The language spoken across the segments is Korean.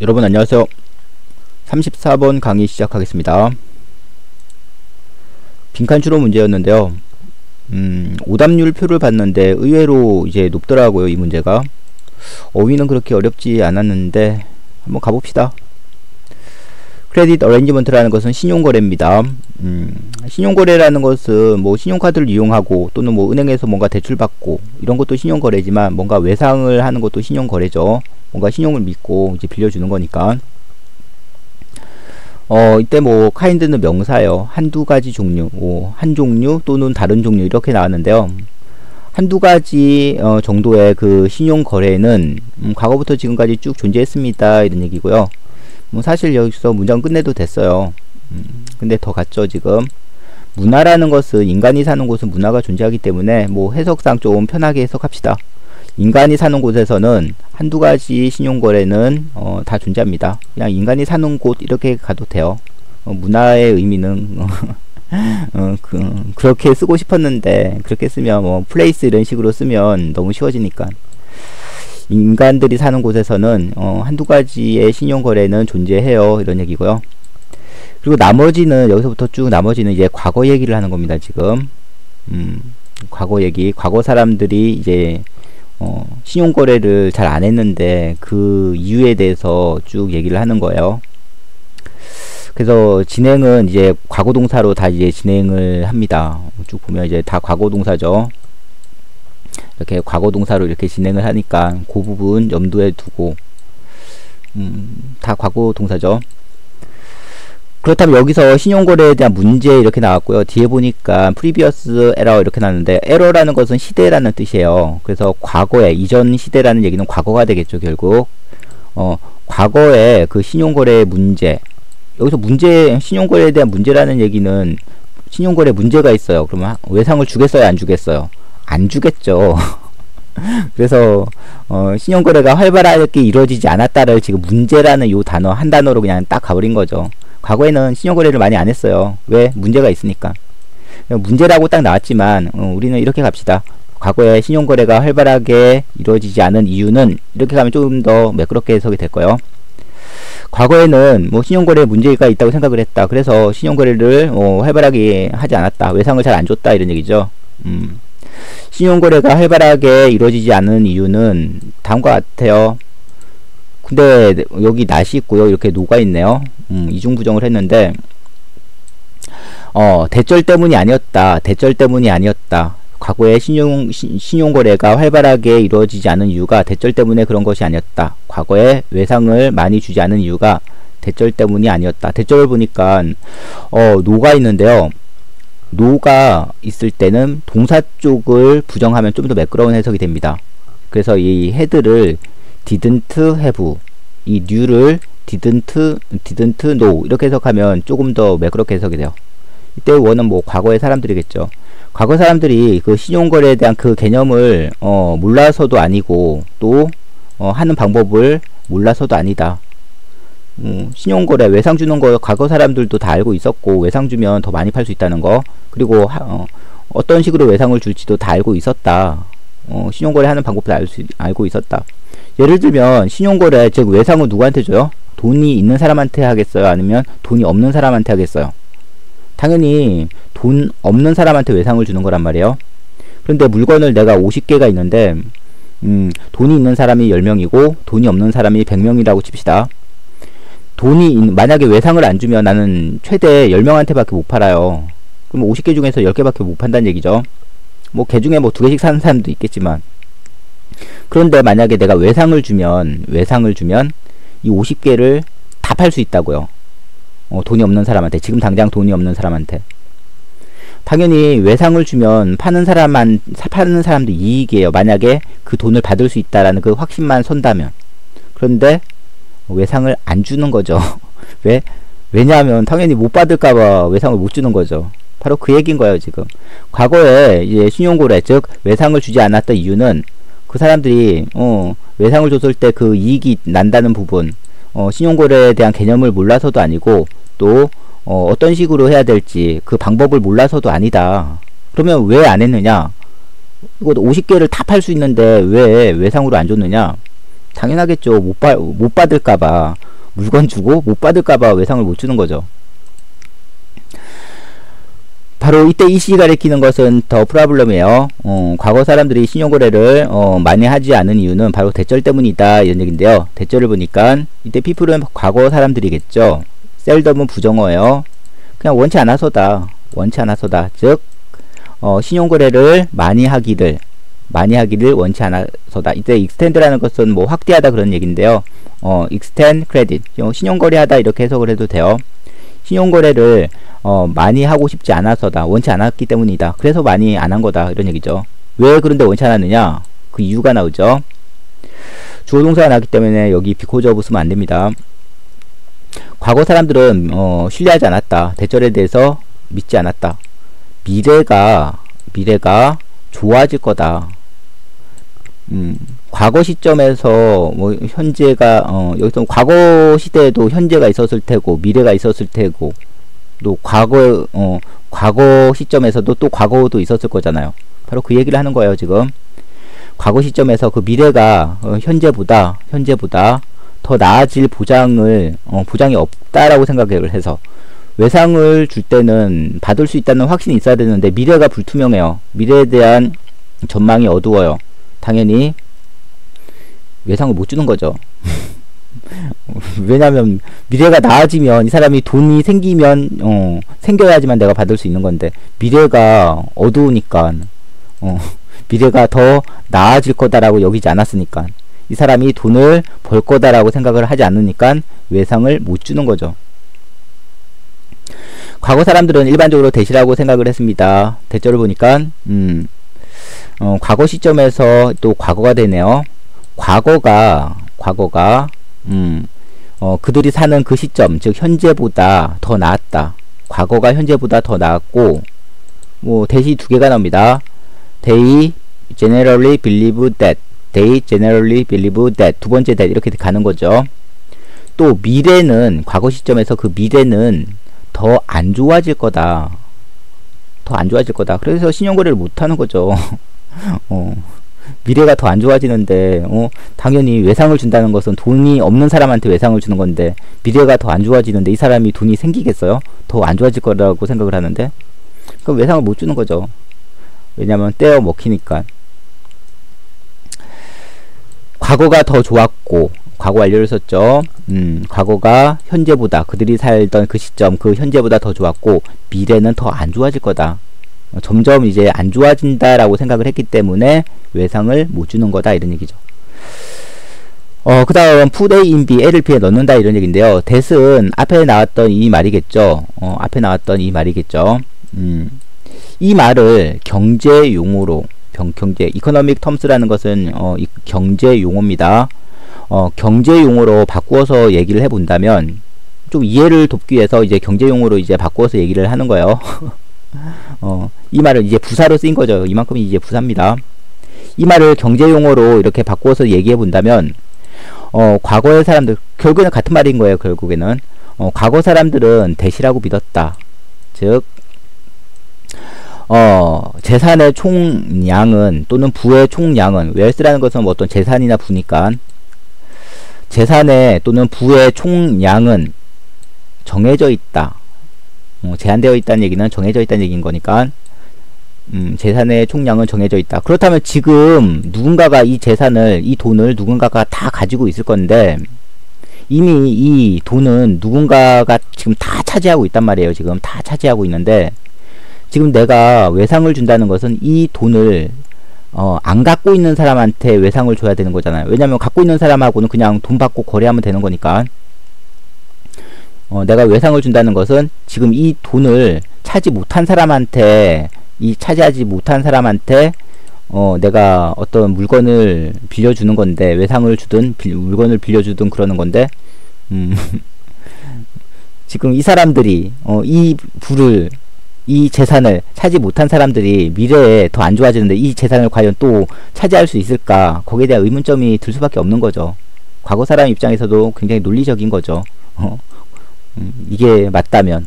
여러분 안녕하세요. 34번 강의 시작하겠습니다. 빈칸 추론 문제였는데요. 오답률 표를 봤는데 의외로 이제 높더라고요, 이 문제가. 어휘는 그렇게 어렵지 않았는데 한번 가봅시다. 크레딧 어레인지먼트라는 것은 신용거래입니다. 신용거래라는 것은 뭐 신용카드를 이용하고 또는 뭐 은행에서 뭔가 대출받고 이런 것도 신용거래지만 뭔가 외상을 하는 것도 신용거래죠. 뭔가 신용을 믿고 이제 빌려주는 거니까. 이때 뭐 카인드는 명사예요. 한두 가지 종류, 한 종류 또는 다른 종류 이렇게 나왔는데요. 한두 가지 정도의 그 신용거래는 과거부터 지금까지 쭉 존재했습니다, 이런 얘기고요. 뭐 사실 여기서 문장 끝내도 됐어요. 근데 더 갔죠. 지금 문화라는 것은 인간이 사는 곳은 문화가 존재하기 때문에 뭐 해석상 좀 편하게 해석합시다. 인간이 사는 곳에서는 한두 가지 신용거래는 다 존재합니다. 그냥 인간이 사는 곳 이렇게 가도 돼요. 문화의 의미는 그렇게 쓰고 싶었는데 그렇게 쓰면 뭐 플레이스 이런 식으로 쓰면 너무 쉬워지니까 인간들이 사는 곳에서는 한두 가지의 신용거래는 존재해요, 이런 얘기고요. 그리고 나머지는 여기서부터 쭉 나머지는 이제 과거 얘기를 하는 겁니다. 지금 과거 얘기, 과거 사람들이 이제 신용거래를 잘 안 했는데 그 이유에 대해서 쭉 얘기를 하는 거예요. 그래서 진행은 이제 과거동사로 다 이제 진행을 합니다. 쭉 보면 이제 다 과거동사죠. 이렇게 과거동사로 이렇게 진행을 하니까 그 부분 염두에 두고 다 과거동사죠. 그렇다면 여기서 신용거래에 대한 문제 이렇게 나왔고요. 뒤에 보니까 previous error 이렇게 나왔는데 error라는 것은 시대라는 뜻이에요. 그래서 과거에, 이전 시대라는 얘기는 과거가 되겠죠, 결국. 과거에 그 신용거래의 문제, 여기서 문제, 신용거래에 대한 문제라는 얘기는 신용거래 문제가 있어요. 그러면 외상을 주겠어요, 안 주겠어요? 안 주겠죠. 그래서 신용거래가 활발하게 이루어지지 않았다를 지금 문제라는 요 단어 한 단어로 그냥 딱 가버린 거죠. 과거에는 신용거래를 많이 안 했어요. 왜? 문제가 있으니까. 문제라고 딱 나왔지만 우리는 이렇게 갑시다. 과거에 신용거래가 활발하게 이루어지지 않은 이유는, 이렇게 가면 조금 더 매끄럽게 해석이 될 거예요. 과거에는 뭐 신용거래에 문제가 있다고 생각을 했다. 그래서 신용거래를 활발하게 하지 않았다. 외상을 잘 안 줬다, 이런 얘기죠. 신용거래가 활발하게 이루어지지 않은 이유는 다음과 같아요. 근데 여기 낫이 있고요. 이렇게 노가 있네요. 이중부정을 했는데 대절 때문이 아니었다. 대절 때문이 아니었다. 과거에 신용거래가 활발하게 이루어지지 않은 이유가 대절 때문에 그런 것이 아니었다. 과거에 외상을 많이 주지 않은 이유가 대절 때문이 아니었다. 대절을 보니까 노가 있는데요. 노가 있을 때는 동사 쪽을 부정하면 좀 더 매끄러운 해석이 됩니다. 그래서 이 헤드를 didn't have, 이 new를 didn't know 이렇게 해석하면 조금 더 매끄럽게 해석이 돼요. 이때 원은 뭐 과거의 사람들이겠죠. 과거 사람들이 그 신용거래에 대한 그 개념을 몰라서도 아니고 또 하는 방법을 몰라서도 아니다. 신용거래, 외상 주는 거 과거 사람들도 다 알고 있었고, 외상 주면 더 많이 팔 수 있다는 거, 그리고 어떤 식으로 외상을 줄지도 다 알고 있었다. 신용거래 하는 방법도 알고 있었다. 예를 들면 신용거래, 즉 외상은 누구한테 줘요? 돈이 있는 사람한테 하겠어요? 아니면 돈이 없는 사람한테 하겠어요? 당연히 돈 없는 사람한테 외상을 주는 거란 말이에요. 그런데 물건을 내가 50개가 있는데 돈이 있는 사람이 10명이고 돈이 없는 사람이 100명이라고 칩시다. 만약에 외상을 안 주면 나는 최대 10명한테 밖에 못 팔아요. 그럼 50개 중에서 10개밖에 못 판다는 얘기죠. 뭐 개 중에 뭐 2개씩 사는 사람도 있겠지만, 그런데 만약에 내가 외상을 주면 이 50개를 다 팔 수 있다고요. 돈이 없는 사람한테, 지금 당장 돈이 없는 사람한테. 당연히 외상을 주면 파는 사람도 이익이에요. 만약에 그 돈을 받을 수 있다라는 그 확신만 선다면. 그런데 외상을 안 주는 거죠. 왜? 왜냐하면 당연히 못 받을까봐 외상을 못 주는 거죠. 바로 그 얘기인 거예요, 지금. 과거에 이제 신용거래, 즉 외상을 주지 않았던 이유는 그 사람들이 외상을 줬을 때 그 이익이 난다는 부분, 신용거래에 대한 개념을 몰라서도 아니고 또 어떤 식으로 해야 될지 그 방법을 몰라서도 아니다. 그러면 왜 안 했느냐? 이거 50개를 다 팔 수 있는데 왜 외상으로 안 줬느냐? 당연하겠죠. 못 받을까봐. 물건 주고 못 받을까봐 외상을 못 주는 거죠. 바로 이때 이 시가 가리키는 것은 더 프라블럼이에요. 과거 사람들이 신용거래를 많이 하지 않은 이유는 바로 대절 때문이다 이런 얘기인데요. 대절을 보니까 이때 people은 과거 사람들이겠죠. 셀덤은 부정어예요. 그냥 원치 않아서다. 원치 않아서다. 즉 신용거래를 많이 하기를 원치 않아서다. 이때 extend라는 것은 뭐 확대하다 그런 얘기인데요. extend credit 신용거래하다 이렇게 해석을 해도 돼요. 신용거래를 많이 하고 싶지 않아서다. 원치 않았기 때문이다. 그래서 많이 안 한 거다. 이런 얘기죠. 왜 그런데 원치 않았느냐? 그 이유가 나오죠. 주어 동사가 나왔기 때문에 여기 because of 쓰면 안 됩니다. 과거 사람들은 신뢰하지 않았다. 대절에 대해서 믿지 않았다. 미래가 좋아질 거다. 과거 시점에서 뭐 현재가 여기서 과거 시대에도 현재가 있었을 테고 미래가 있었을 테고 또 과거 시점에서도 또 과거도 있었을 거잖아요. 바로 그 얘기를 하는 거예요. 지금 과거 시점에서 그 미래가 현재보다 더 나아질 보장이 없다라고 생각을 해서 외상을 줄 때는 받을 수 있다는 확신이 있어야 되는데 미래가 불투명해요. 미래에 대한 전망이 어두워요. 당연히 외상을 못 주는 거죠. 왜냐면 미래가 나아지면 이 사람이 돈이 생겨야지만 내가 받을 수 있는 건데 미래가 어두우니까 미래가 더 나아질 거다라고 여기지 않았으니까 이 사람이 돈을 벌 거다라고 생각을 하지 않으니까 외상을 못 주는 거죠. 과거 사람들은 일반적으로 대시라고 생각을 했습니다. 대절을 보니까 과거 시점에서 또 과거가 되네요. 과거가 그들이 사는 그 시점, 즉 현재보다 더 나았다. 과거가 현재보다 더 나았고 뭐 대시 두 개가 나옵니다. They generally believe that. 두 번째 that 이렇게 가는 거죠. 또 미래는 과거 시점에서 그 미래는 더 안 좋아질 거다. 그래서 신용거래를 못 하는 거죠. 미래가 더 안 좋아지는데 당연히 외상을 준다는 것은 돈이 없는 사람한테 외상을 주는 건데 미래가 더 안 좋아지는데 이 사람이 돈이 생기겠어요? 더 안 좋아질 거라고 생각을 하는데 그럼 외상을 못 주는 거죠. 왜냐면 떼어 먹히니까. 과거가 더 좋았고 과거 완료를 썼죠. 과거가 현재보다 그들이 살던 그 시점 그 현재보다 더 좋았고 미래는 더 안 좋아질 거다. 점점 이제 안 좋아진다라고 생각을 했기 때문에 외상을 못 주는 거다 이런 얘기죠. 그 다음 put A in B, A를 B에 넣는다 이런 얘기인데요. that은 앞에 나왔던 이 말이겠죠. 이 말을 경제 용어로 economic terms라는 것은 경제 용어입니다. 경제 용어로 바꾸어서 얘기를 해본다면 좀 이해를 돕기 위해서 이제 경제 용어로 이제 바꾸어서 얘기를 하는 거예요. 이 말을 이제 부사로 쓰인 거죠. 이만큼이 이제 부사입니다. 이 말을 경제 용어로 이렇게 바꾸어서 얘기해 본다면 과거의 사람들 결국에는 같은 말인 거예요. 결국에는 과거 사람들은 대시라고 믿었다. 즉 재산의 총량은 또는 부의 총량은 웰스라는 것은 뭐 어떤 재산이나 부니까 재산의 또는 부의 총량은 정해져 있다. 제한되어 있다는 얘기는 정해져 있다는 얘기인 거니까 재산의 총량은 정해져 있다. 그렇다면 지금 누군가가 이 재산을 이 돈을 누군가가 다 가지고 있을 건데 이미 이 돈은 누군가가 지금 다 차지하고 있단 말이에요. 지금 다 차지하고 있는데 지금 내가 외상을 준다는 것은 이 돈을 안 갖고 있는 사람한테 외상을 줘야 되는 거잖아요. 왜냐면 갖고 있는 사람하고는 그냥 돈 받고 거래하면 되는 거니까 내가 외상을 준다는 것은 지금 이 돈을 차지하지 못한 사람한테 내가 어떤 물건을 빌려주는 건데 외상을 주든 물건을 빌려주든 그러는 건데 지금 이 사람들이 이 재산을 차지 못한 사람들이 미래에 더 안 좋아지는데 이 재산을 과연 또 차지할 수 있을까? 거기에 대한 의문점이 들 수밖에 없는 거죠. 과거 사람 입장에서도 굉장히 논리적인 거죠. 이게 맞다면.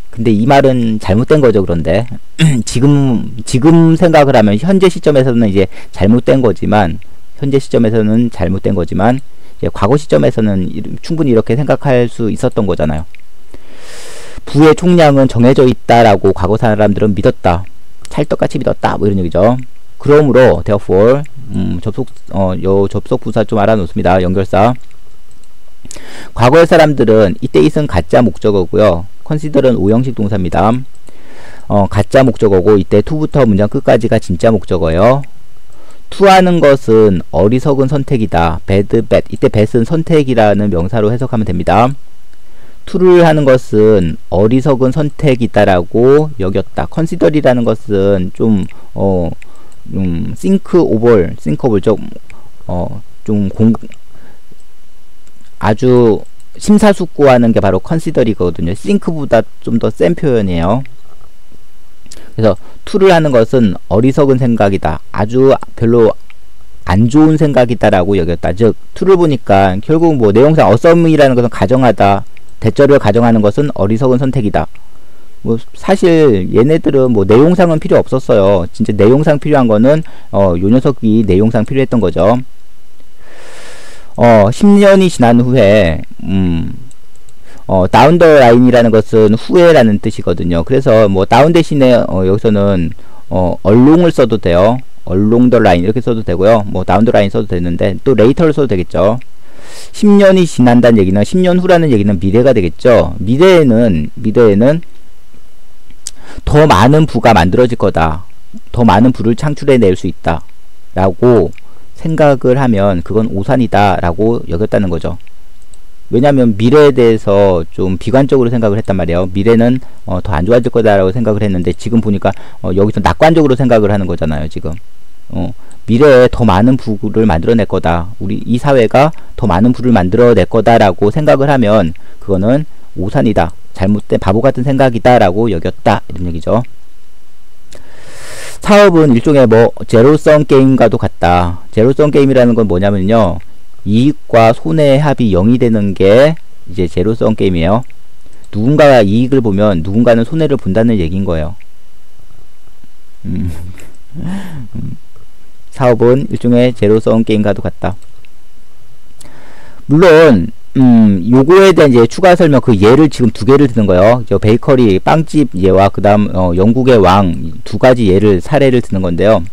근데 이 말은 잘못된 거죠. 그런데 지금 생각을 하면 현재 시점에서는 이제 잘못된 거지만 현재 시점에서는 잘못된 거지만 과거 시점에서는 충분히 이렇게 생각할 수 있었던 거잖아요. 부의 총량은 정해져 있다라고 과거 사람들은 믿었다. 찰떡같이 믿었다. 뭐 이런 얘기죠. 그러므로 therefore 요 접속 부사 좀 알아놓습니다. 연결사. 과거의 사람들은 이때 it은 가짜 목적어고요. consider은 오형식 동사입니다. 가짜 목적어고 이때 to부터 문장 끝까지가 진짜 목적어예요. to 하는 것은 어리석은 선택이다. bad, bad. 이때 bad은 선택이라는 명사로 해석하면 됩니다. to를 하는 것은 어리석은 선택이다라고 여겼다. consider이라는 것은 좀 think over 아주 심사숙고하는 게 바로 consider이거든요. think보다 좀 더 센 표현이에요. 그래서 to를 하는 것은 어리석은 생각이다. 아주 별로 안 좋은 생각이다라고 여겼다. 즉 to를 보니까 결국 뭐 내용상 assume이라는 것은 가정하다. 대절을 가정하는 것은 어리석은 선택이다. 뭐 사실 얘네들은 뭐 내용상은 필요 없었어요. 진짜 내용상 필요한 거는 요 녀석이 내용상 필요했던 거죠. 10년이 지난 후에 down the line이라는 것은 후에라는 뜻이거든요. 그래서 뭐 down 대신에 여기서는 along을 써도 돼요. along the line 이렇게 써도 되고요. 뭐 down the line 써도 되는데 또 later를 써도 되겠죠. 10년이 지난다는 얘기는 10년 후라는 얘기는 미래가 되겠죠. 미래에는 더 많은 부가 만들어질 거다. 더 많은 부를 창출해낼 수 있다. 라고 생각을 하면 그건 오산이다. 라고 여겼다는 거죠. 왜냐하면 미래에 대해서 좀 비관적으로 생각을 했단 말이에요. 미래는 더 안 좋아질 거다라고 생각을 했는데 지금 보니까 여기서 낙관적으로 생각을 하는 거잖아요. 지금 미래에 더 많은 부를 만들어낼 거다. 우리 이 사회가 더 많은 부를 만들어낼 거다라고 생각을 하면 그거는 오산이다. 잘못된 바보 같은 생각이다 라고 여겼다. 이런 얘기죠. 사업은 일종의 뭐 제로섬 게임과도 같다. 제로섬 게임이라는 건 뭐냐면요. 이익과 손해의 합이 0이 되는 게 이제 제로섬 게임이에요. 누군가가 이익을 보면 누군가는 손해를 본다는 얘기인 거예요. 사업은 일종의 제로섬 게임과도 같다. 물론 요거에 대한 이제 추가 설명 그 예를 지금 두 개를 드는 거예요. 저 베이커리 빵집 예와 그다음 영국의 왕 두 가지 예를 사례를 드는 건데요.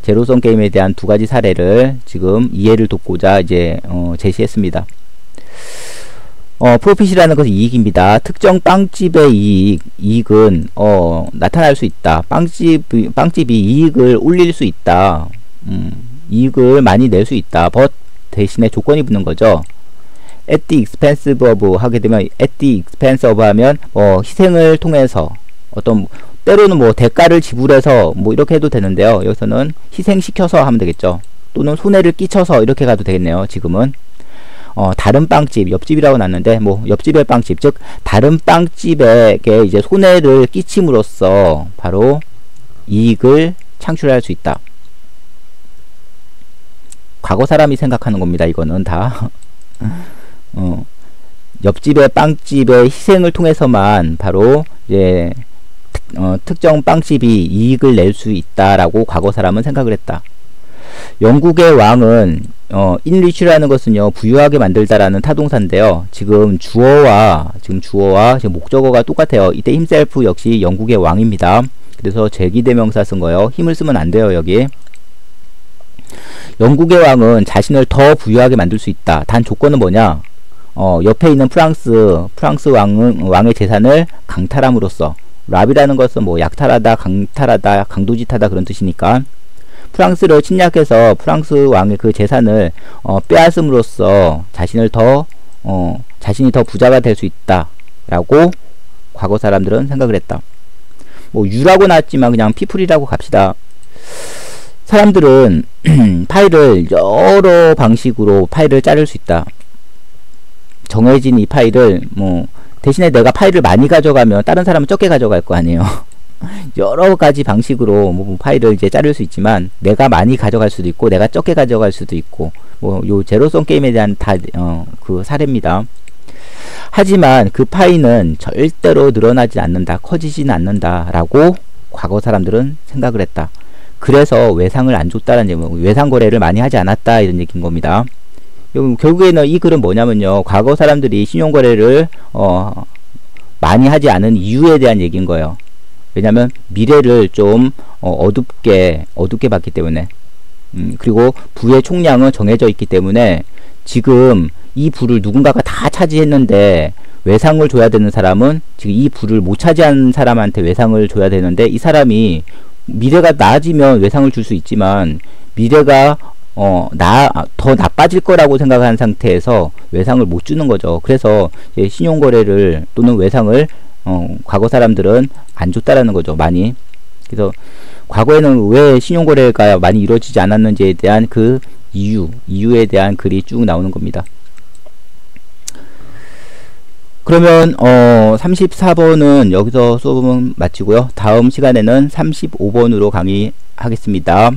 제로섬 게임에 대한 두 가지 사례를 지금 이해를 돕고자 이제 제시했습니다. 프로핏이라는 것은 이익입니다. 특정 빵집의 이익은 나타날 수 있다. 빵집이 이익을 올릴 수 있다. 이익을 많이 낼 수 있다. but 대신에 조건이 붙는 거죠. at the expense of 하게 되면 at the expense of 하면 희생을 통해서 어떤 때로는 뭐 대가를 지불해서 뭐 이렇게 해도 되는데요. 여기서는 희생시켜서 하면 되겠죠. 또는 손해를 끼쳐서 이렇게 가도 되겠네요. 지금은 다른 빵집, 옆집이라고 놨는데 뭐 옆집의 빵집, 즉 다른 빵집에게 이제 손해를 끼침으로써 바로 이익을 창출할 수 있다. 과거 사람이 생각하는 겁니다. 이거는 다 옆집의 빵집의 희생을 통해서만 바로 이제 특정 빵집이 이익을 낼 수 있다라고 과거 사람은 생각을 했다. 영국의 왕은 enrich라는 것은요 부유하게 만들다라는 타동사인데요. 지금 주어와 지금 목적어가 똑같아요. 이때 himself 역시 영국의 왕입니다. 그래서 제기대명사 쓴 거예요. 힘을 쓰면 안 돼요. 여기 영국의 왕은 자신을 더 부유하게 만들 수 있다. 단 조건은 뭐냐? 옆에 있는 프랑스 왕의 재산을 강탈함으로써, 랍이라는 것은 뭐 약탈하다, 강탈하다, 강도짓하다 그런 뜻이니까 프랑스를 침략해서 프랑스 왕의 그 재산을 빼앗음으로써 자신이 더 부자가 될 수 있다라고 과거 사람들은 생각을 했다. 뭐 유라고 나왔지만 그냥 피플이라고 갑시다. 사람들은 파일을 여러 방식으로 파일을 자를 수 있다. 정해진 이 파일을 대신에 내가 파일을 많이 가져가면 다른 사람은 적게 가져갈 거 아니에요. 여러 가지 방식으로 파일을 이제 자를 수 있지만 내가 많이 가져갈 수도 있고 내가 적게 가져갈 수도 있고 요 제로섬 게임에 대한 그 사례입니다. 하지만 그 파일은 절대로 늘어나지 않는다, 커지지는 않는다 라고 과거 사람들은 생각을 했다. 그래서 외상을 안 줬다는 얘기, 외상 거래를 많이 하지 않았다 이런 얘기인 겁니다. 결국에는 이 글은 뭐냐면요, 과거 사람들이 신용 거래를 많이 하지 않은 이유에 대한 얘기인 거예요. 왜냐면 미래를 좀 어둡게 봤기 때문에, 그리고 부의 총량은 정해져 있기 때문에 지금 이 부를 누군가가 다 차지했는데 외상을 줘야 되는 사람은 지금 이 부를 못 차지한 사람한테 외상을 줘야 되는데, 이 사람이 미래가 나아지면 외상을 줄 수 있지만 미래가 더 나빠질 거라고 생각하는 상태에서 외상을 못 주는 거죠. 그래서 신용거래를 또는 외상을 과거 사람들은 안 줬다라는 거죠, 많이. 그래서 과거에는 왜 신용거래가 많이 이루어지지 않았는지에 대한 그 이유에 대한 글이 쭉 나오는 겁니다. 그러면 34번은 여기서 수업은 마치고요. 다음 시간에는 35번으로 강의하겠습니다.